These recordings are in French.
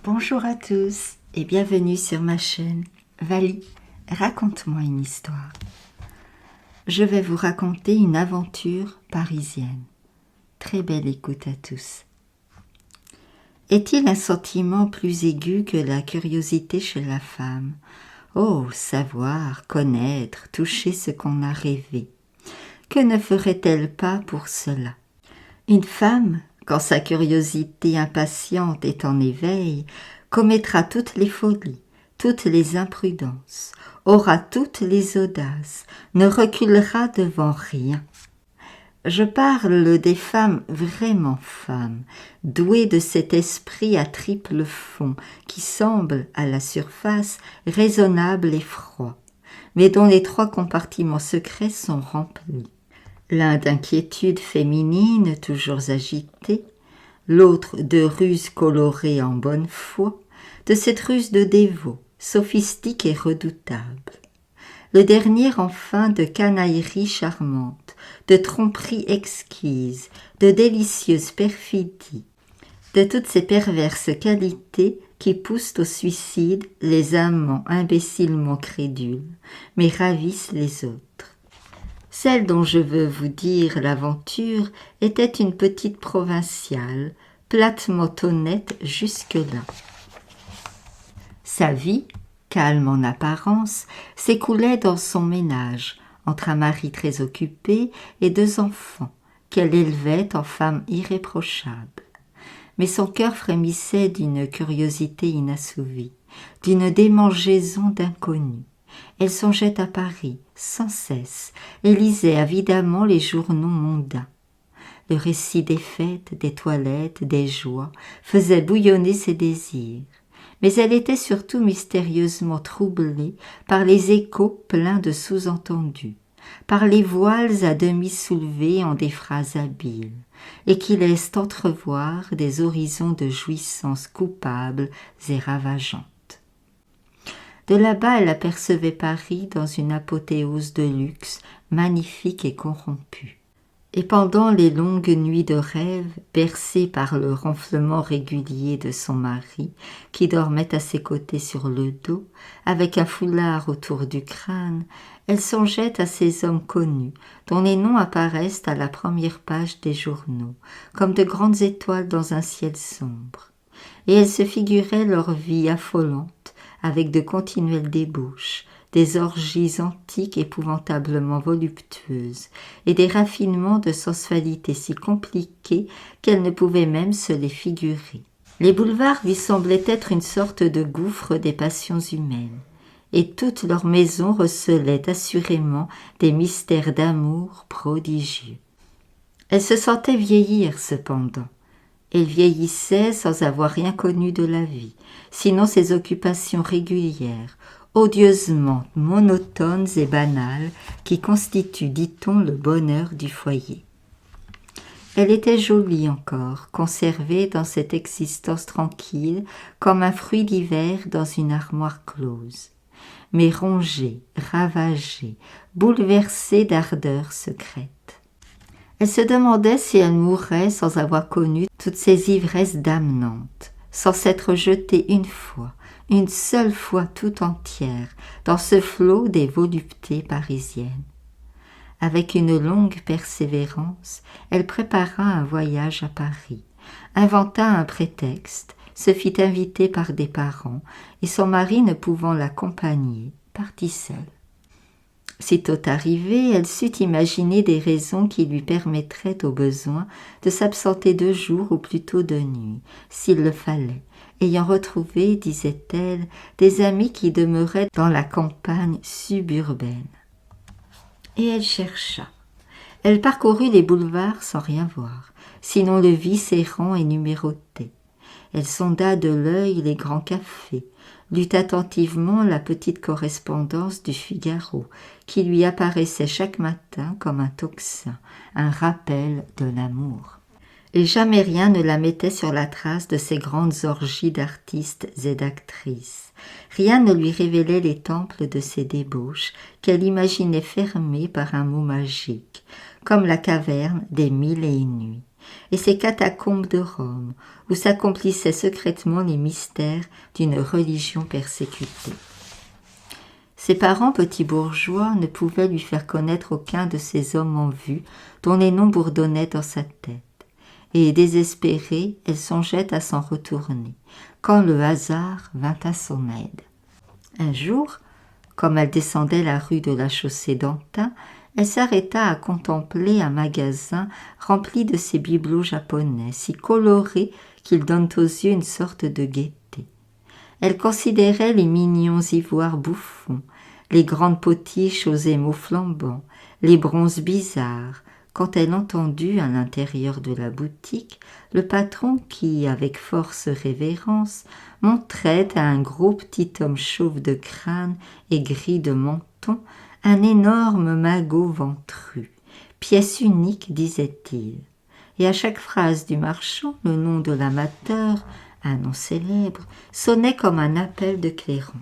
Bonjour à tous et bienvenue sur ma chaîne Vali, raconte-moi une histoire. Je vais vous raconter une aventure parisienne. Très belle écoute à tous. Est-il un sentiment plus aigu que la curiosité chez la femme? Oh, savoir, connaître, toucher ce qu'on a rêvé. Que ne ferait-elle pas pour cela? Une femme, quand sa curiosité impatiente est en éveil, commettra toutes les folies, toutes les imprudences, aura toutes les audaces, ne reculera devant rien. Je parle des femmes vraiment femmes, douées de cet esprit à triple fond, qui semble, à la surface, raisonnable et froid, mais dont les trois compartiments secrets sont remplis. L'un d'inquiétude féminine toujours agitée, l'autre de ruse colorée en bonne foi, de cette ruse de dévot, sophistique et redoutable. Le dernier enfin de canaillerie charmante, de tromperie exquise, de délicieuse perfidie, de toutes ces perverses qualités qui poussent au suicide les amants imbécilement crédules, mais ravissent les autres. Celle dont je veux vous dire l'aventure était une petite provinciale, platement honnête jusque-là. Sa vie, calme en apparence, s'écoulait dans son ménage, entre un mari très occupé et 2 enfants, qu'elle élevait en femme irréprochable. Mais son cœur frémissait d'une curiosité inassouvie, d'une démangeaison d'inconnus. Elle songeait à Paris, sans cesse, et lisait avidement les journaux mondains. Le récit des fêtes, des toilettes, des joies faisait bouillonner ses désirs. Mais elle était surtout mystérieusement troublée par les échos pleins de sous-entendus, par les voiles à demi soulevés en des phrases habiles, et qui laissent entrevoir des horizons de jouissances coupables et ravageantes. De là-bas, elle apercevait Paris dans une apothéose de luxe, magnifique et corrompue. Et pendant les longues nuits de rêve, bercée par le ronflement régulier de son mari, qui dormait à ses côtés sur le dos, avec un foulard autour du crâne, elle songeait à ces hommes connus, dont les noms apparaissent à la première page des journaux, comme de grandes étoiles dans un ciel sombre. Et elle se figurait leur vie affolante, avec de continuelles débauches, des orgies antiques épouvantablement voluptueuses, et des raffinements de sensualité si compliqués qu'elle ne pouvait même se les figurer. Les boulevards lui semblaient être une sorte de gouffre des passions humaines, et toutes leurs maisons recelaient assurément des mystères d'amour prodigieux. Elle se sentait vieillir cependant. Elle vieillissait sans avoir rien connu de la vie, sinon ses occupations régulières, odieusement monotones et banales, qui constituent, dit-on, le bonheur du foyer. Elle était jolie encore, conservée dans cette existence tranquille, comme un fruit d'hiver dans une armoire close, mais rongée, ravagée, bouleversée d'ardeurs secrètes. Elle se demandait si elle mourrait sans avoir connu toutes ces ivresses damnantes, sans s'être jetée une seule fois tout entière, dans ce flot des voluptés parisiennes. Avec une longue persévérance, elle prépara un voyage à Paris, inventa un prétexte, se fit inviter par des parents, et son mari ne pouvant l'accompagner, partit seul. Sitôt arrivée, elle sut imaginer des raisons qui lui permettraient au besoin de s'absenter 2 jours ou plutôt 2 nuits, s'il le fallait, ayant retrouvé, disait-elle, des amis qui demeuraient dans la campagne suburbaine. Et elle chercha. Elle parcourut les boulevards sans rien voir, sinon le vice errant et numéroté. Elle sonda de l'œil les grands cafés, lut attentivement la petite correspondance du Figaro, qui lui apparaissait chaque matin comme un tocsin, un rappel de l'amour. Et jamais rien ne la mettait sur la trace de ces grandes orgies d'artistes et d'actrices. Rien ne lui révélait les temples de ces débauches qu'elle imaginait fermés par un mot magique, comme la caverne des 1000 et une nuits, et ces catacombes de Rome, où s'accomplissaient secrètement les mystères d'une religion persécutée. Ses parents petits bourgeois ne pouvaient lui faire connaître aucun de ces hommes en vue dont les noms bourdonnaient dans sa tête. Et désespérée, elle songeait à s'en retourner, quand le hasard vint à son aide. Un jour, comme elle descendait la rue de la Chaussée-d'Antin, elle s'arrêta à contempler un magasin rempli de ces bibelots japonais, si colorés qu'ils donnent aux yeux une sorte de gaieté. Elle considérait les mignons ivoires bouffons, les grandes potiches aux émaux flambants, les bronzes bizarres, quand elle entendit à l'intérieur de la boutique le patron qui, avec force révérence, montrait à un gros petit homme chauve de crâne et gris de menton un énorme magot ventru, pièce unique, disait-il. Et à chaque phrase du marchand, le nom de l'amateur, un nom célèbre, sonnait comme un appel de clairon.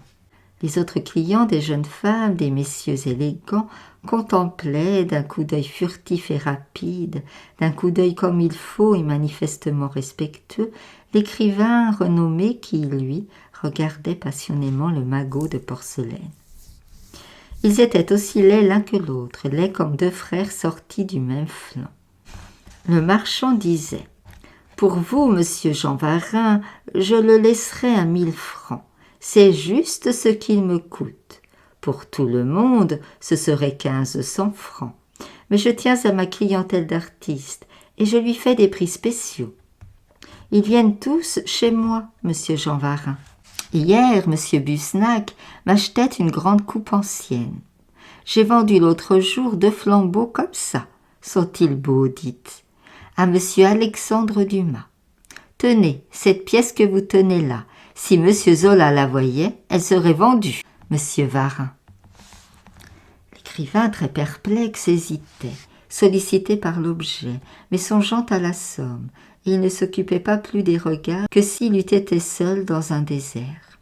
Les autres clients, des jeunes femmes, des messieurs élégants, contemplaient d'un coup d'œil furtif et rapide, d'un coup d'œil comme il faut et manifestement respectueux, l'écrivain renommé qui, lui, regardait passionnément le magot de porcelaine. Ils étaient aussi laids l'un que l'autre, laids comme deux frères sortis du même flanc. Le marchand disait « Pour vous, monsieur Jean Varin, je le laisserai à 1000 francs. C'est juste ce qu'il me coûte. Pour tout le monde, ce serait 1500 francs. Mais je tiens à ma clientèle d'artistes et je lui fais des prix spéciaux. Ils viennent tous chez moi, monsieur Jean Varin. Hier, monsieur Busnac m'achetait une grande coupe ancienne. J'ai vendu l'autre jour 2 flambeaux comme ça. Sont-ils beaux, dites, à monsieur Alexandre Dumas. Tenez, cette pièce que vous tenez là, si monsieur Zola la voyait, elle serait vendue, monsieur Varin. » L'écrivain, très perplexe, hésitait, sollicité par l'objet, mais songeant à la somme, et il ne s'occupait pas plus des regards que s'il eût été seul dans un désert.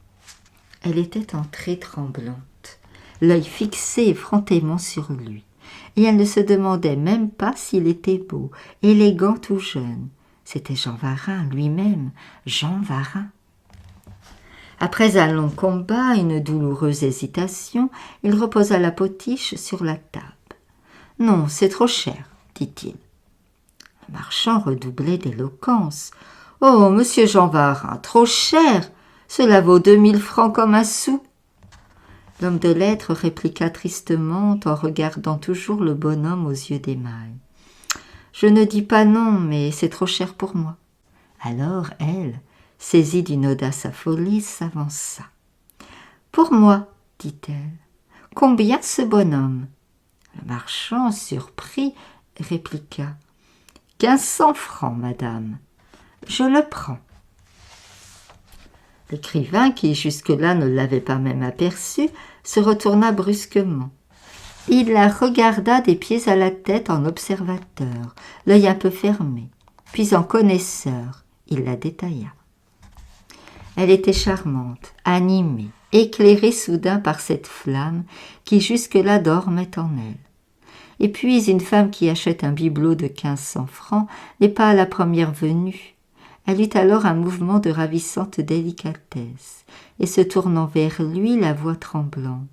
Elle était entrée tremblante, l'œil fixé effrontément sur lui, et elle ne se demandait même pas s'il était beau, élégant ou jeune. C'était Jean Varin lui-même, Jean Varin. Après un long combat, une douloureuse hésitation, il reposa la potiche sur la table. « Non, c'est trop cher, dit-il. » Le marchand redoublait d'éloquence. « Oh, monsieur Jean Varin, trop cher! Cela vaut 2000 francs comme un sou. » L'homme de lettres répliqua tristement en regardant toujours le bonhomme aux yeux d'émail. « Je ne dis pas non, mais c'est trop cher pour moi. » Alors elle, saisie d'une audace affolée, s'avança. « Pour moi, dit-elle. Combien ce bonhomme ?» Le marchand, surpris, répliqua. « 1500 francs, madame. Je le prends. » L'écrivain, qui jusque-là ne l'avait pas même aperçu, se retourna brusquement. Il la regarda des pieds à la tête en observateur, l'œil un peu fermé, puis en connaisseur, il la détailla. Elle était charmante, animée, éclairée soudain par cette flamme qui jusque-là dormait en elle. Et puis une femme qui achète un bibelot de 1500 francs n'est pas la première venue. Elle eut alors un mouvement de ravissante délicatesse, et se tournant vers lui, la voix tremblante.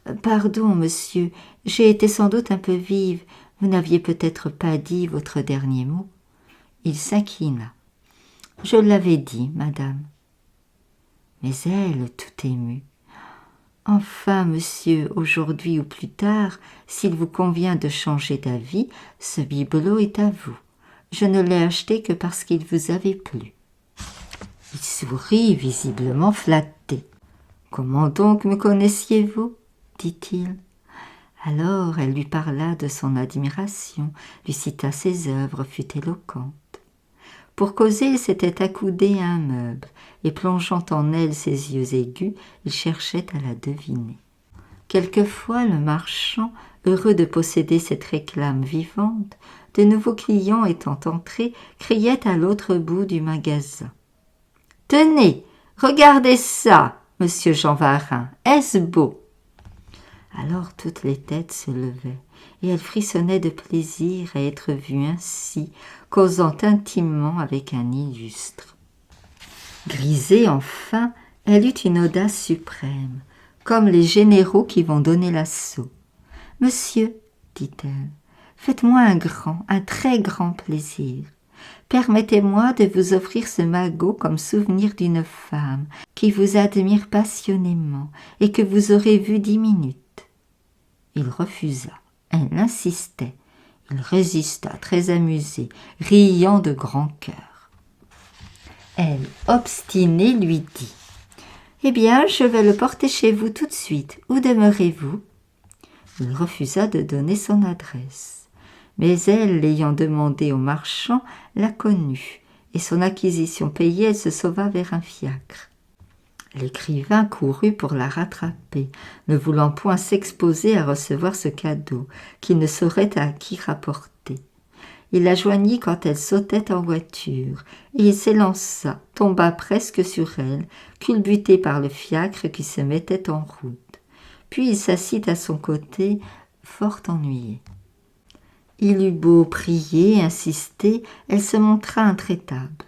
« Pardon, monsieur, j'ai été sans doute un peu vive, vous n'aviez peut-être pas dit votre dernier mot. » Il s'inclina. « Je l'avais dit, madame. » Mais elle, tout émue. « Enfin, monsieur, aujourd'hui ou plus tard, s'il vous convient de changer d'avis, ce bibelot est à vous. Je ne l'ai acheté que parce qu'il vous avait plu. » Il sourit, visiblement flatté. « Comment donc me connaissiez-vous » dit-il. Alors elle lui parla de son admiration, lui cita ses œuvres, fut éloquente. Pour causer, il s'était accoudé à un meuble, et plongeant en elle ses yeux aigus, il cherchait à la deviner. Quelquefois, le marchand, heureux de posséder cette réclame vivante, de nouveaux clients étant entrés, criait à l'autre bout du magasin. « Tenez, regardez ça, monsieur Jean Varin, est-ce beau ?» Alors toutes les têtes se levaient, et elle frissonnait de plaisir à être vue ainsi, causant intimement avec un illustre. Grisée enfin, elle eut une audace suprême, comme les généraux qui vont donner l'assaut. « Monsieur, dit-elle, faites-moi un très grand plaisir. Permettez-moi de vous offrir ce magot comme souvenir d'une femme qui vous admire passionnément et que vous aurez vue 10 minutes. » Il refusa. Elle insistait. Il résista, très amusé, riant de grand cœur. Elle, obstinée, lui dit « Eh bien, je vais le porter chez vous tout de suite. Où demeurez-vous » Il refusa de donner son adresse. Mais elle, l'ayant demandé au marchand, la connut, et son acquisition payée, elle se sauva vers un fiacre. L'écrivain courut pour la rattraper, ne voulant point s'exposer à recevoir ce cadeau, qu'il ne saurait à qui rapporter. Il la joignit quand elle sautait en voiture, et il s'élança, tomba presque sur elle, culbuté par le fiacre qui se mettait en route. Puis il s'assit à son côté, fort ennuyé. Il eut beau prier, insister, elle se montra intraitable.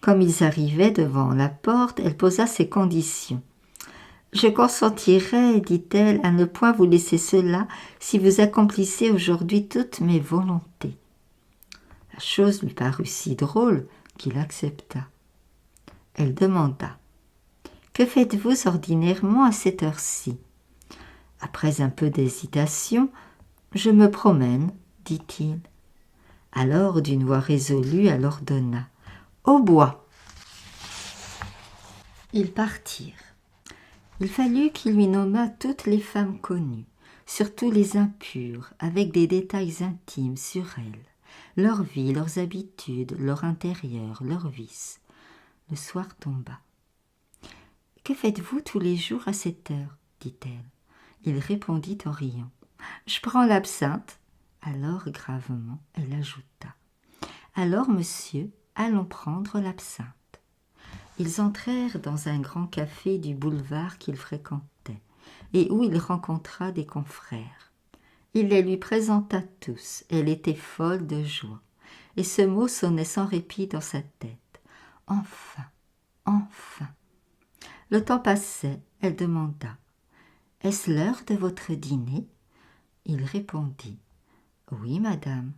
Comme ils arrivaient devant la porte, elle posa ses conditions. « Je consentirais, dit-elle, à ne point vous laisser cela si vous accomplissez aujourd'hui toutes mes volontés. » La chose lui parut si drôle qu'il accepta. Elle demanda « Que faites-vous ordinairement à cette heure-ci » Après un peu d'hésitation, « Je me promène, dit-il. » Alors, d'une voix résolue, elle ordonna « Au bois !» Ils partirent. Il fallut qu'il lui nommât toutes les femmes connues, surtout les impures, avec des détails intimes sur elles, leur vie, leurs habitudes, leur intérieur, leurs vices. Le soir tomba. « Que faites-vous tous les jours à cette heure ?» dit-elle. Il répondit en riant. « Je prends l'absinthe. » Alors, gravement, elle ajouta. « Alors, monsieur, allons prendre l'absinthe. » Ils entrèrent dans un grand café du boulevard qu'il fréquentait, et où il rencontra des confrères. Il les lui présenta tous, elle était folle de joie, et ce mot sonnait sans répit dans sa tête. « Enfin, enfin !» Le temps passait, elle demanda. « Est-ce l'heure de votre dîner ?» Il répondit. « Oui, madame. »«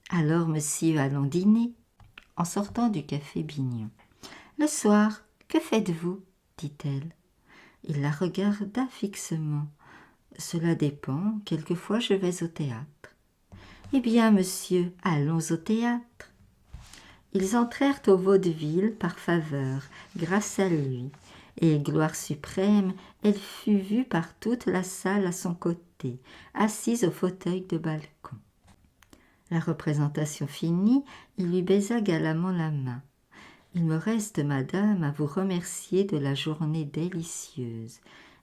Alors, monsieur, allons dîner. » En sortant du café Bignon. « Le soir, que faites-vous » dit-elle. Il la regarda fixement. « Cela dépend, quelquefois je vais au théâtre. »« Eh bien, monsieur, allons au théâtre. » Ils entrèrent au vaudeville par faveur, grâce à lui, et, gloire suprême, elle fut vue par toute la salle à son côté, assise au fauteuil de balcon. La représentation finie, il lui baisa galamment la main. « Il me reste, madame, à vous remercier de la journée délicieuse. »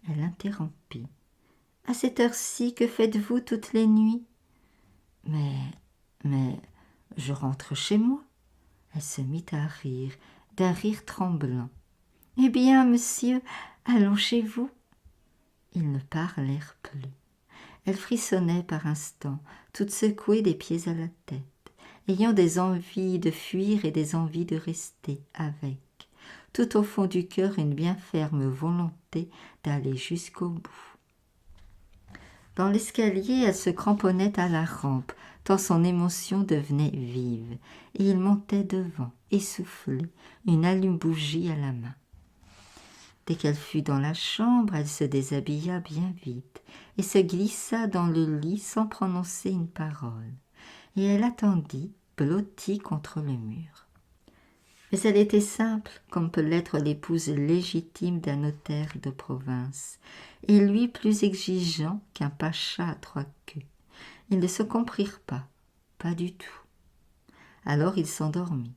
Elle interrompit. « À cette heure-ci, que faites-vous toutes les nuits ?»« Mais, je rentre chez moi. » Elle se mit à rire, d'un rire tremblant. « Eh bien, monsieur, allons chez vous. » Ils ne parlèrent plus. Elle frissonnait par instants, toute secouée des pieds à la tête, ayant des envies de fuir et des envies de rester avec, tout au fond du cœur une bien ferme volonté d'aller jusqu'au bout. Dans l'escalier, elle se cramponnait à la rampe, tant son émotion devenait vive, et il montait devant, essoufflé, une allume-bougie à la main. Dès qu'elle fut dans la chambre, elle se déshabilla bien vite et se glissa dans le lit sans prononcer une parole. Et elle attendit, blottie contre le mur. Mais elle était simple, comme peut l'être l'épouse légitime d'un notaire de province, et lui plus exigeant qu'un pacha à 3 queues. Ils ne se comprirent pas du tout. Alors il s'endormit.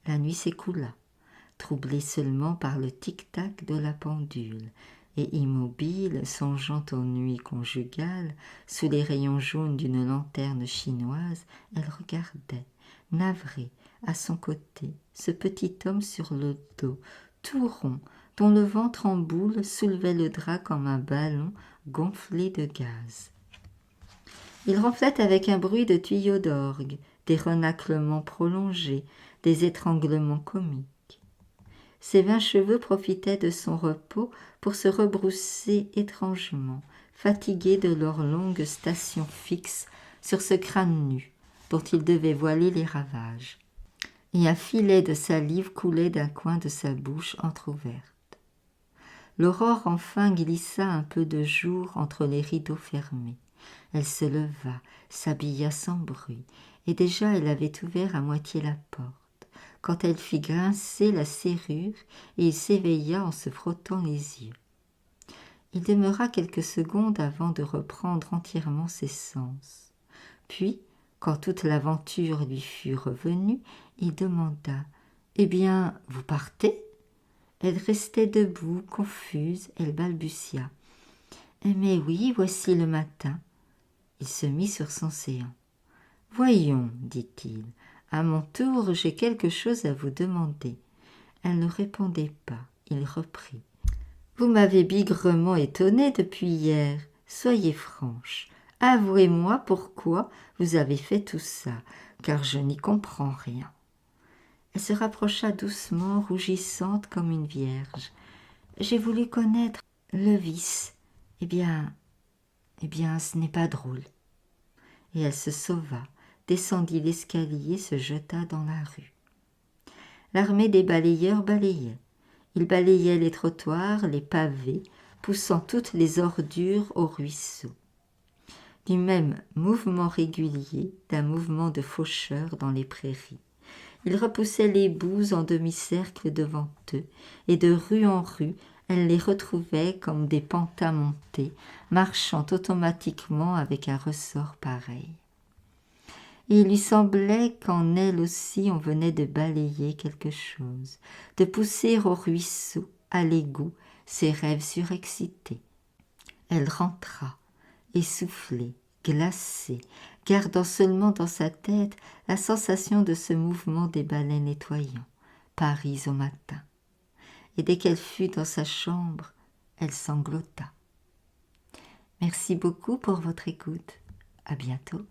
La nuit s'écoula, troublée seulement par le tic-tac de la pendule, et immobile, songeant aux nuits conjugales, sous les rayons jaunes d'une lanterne chinoise, elle regardait, navrée, à son côté, ce petit homme sur le dos, tout rond, dont le ventre en boule soulevait le drap comme un ballon gonflé de gaz. Il ronflait avec un bruit de tuyaux d'orgue, des renaclements prolongés, des étranglements comiques. Ses 20 cheveux profitaient de son repos pour se rebrousser étrangement, fatigués de leur longue station fixe sur ce crâne nu, dont il devait voiler les ravages. Et un filet de salive coulait d'un coin de sa bouche entr'ouverte. L'aurore enfin glissa un peu de jour entre les rideaux fermés. Elle se leva, s'habilla sans bruit, et déjà elle avait ouvert à moitié la porte, quand elle fit grincer la serrure et il s'éveilla en se frottant les yeux. Il demeura quelques secondes avant de reprendre entièrement ses sens. Puis, quand toute l'aventure lui fut revenue, il demanda « Eh bien, vous partez ?» Elle restait debout, confuse, elle balbutia. « Mais oui, voici le matin. » Il se mit sur son séant. « Voyons, dit-il, à mon tour, j'ai quelque chose à vous demander. » Elle ne répondait pas. Il reprit. « Vous m'avez bigrement étonnée depuis hier. Soyez franche. Avouez-moi pourquoi vous avez fait tout ça, car je n'y comprends rien. » Elle se rapprocha doucement, rougissante comme une vierge. « J'ai voulu connaître le vice. Eh bien, ce n'est pas drôle. » Et elle se sauva, descendit l'escalier, se jeta dans la rue. L'armée des balayeurs balayait. Ils balayaient les trottoirs, les pavés, poussant toutes les ordures au ruisseau. Du même mouvement régulier d'un mouvement de faucheurs dans les prairies. Ils repoussaient les boues en demi-cercle devant eux, et de rue en rue, elle les retrouvait comme des pantins montés, marchant automatiquement avec un ressort pareil. Et il lui semblait qu'en elle aussi on venait de balayer quelque chose, de pousser au ruisseau, à l'égout, ses rêves surexcités. Elle rentra, essoufflée, glacée, gardant seulement dans sa tête la sensation de ce mouvement des balais nettoyants, Paris au matin. Et dès qu'elle fut dans sa chambre, elle sanglota. Merci beaucoup pour votre écoute. À bientôt.